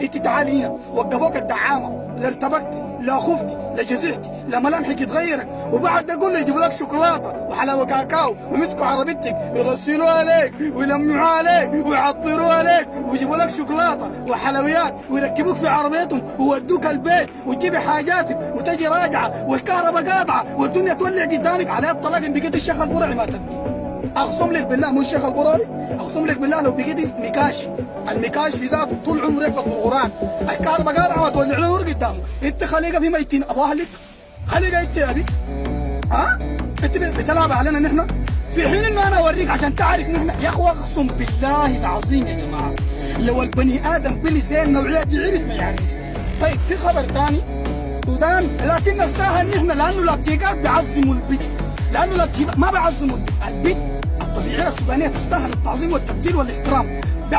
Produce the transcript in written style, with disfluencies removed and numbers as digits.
انت تعالي هنا وقفوك الدعامه، لا ارتبكتي لا خفتي لا جزعتي لا ملامحك اتغيرت، وبعد ده كله يجيبوا لك شوكولاته وحلاوه كاكاو ويمسكوا عربيتك ويغسلوها عليك ويلمعوها عليك ويعطروها عليك ويجيبوا لك شوكولاته وحلويات ويركبوك في عربيتهم ويودوك البيت وتجيبي حاجاتك وتجي راجعه والكهرباء قاطعه والدنيا تولع قدامك. على الطلاق ان بقيت الشيخ البرعي ما تبكي. اقسم لك بالله مو الشيخ البرعي، اقسم لك بالله لو بقيتي مكاش، المكاش في ذاته طول عمره يحفظ في القران، الكهرباء قاطعه ما تولع له نور قدامه. انت خليقه في ميتين ابو اهلك، خليقه انت يا بنت. ها انت بتلعب علينا نحن في حين انه انا اوريك عشان تعرف نحن يا اخوه. اقسم بالله العظيم يا جماعه لو البني ادم بلي زي النوعيه دي عرس ما يعرس. طيب في خبر ثاني، السودان لكن نستاهل نحن لانه الابتيكات بيعظموا البيت، لانه الابتيكات ما بيعظموا البيت. الطبيعيه السودانيه تستاهل التعظيم والتقدير والاحترام.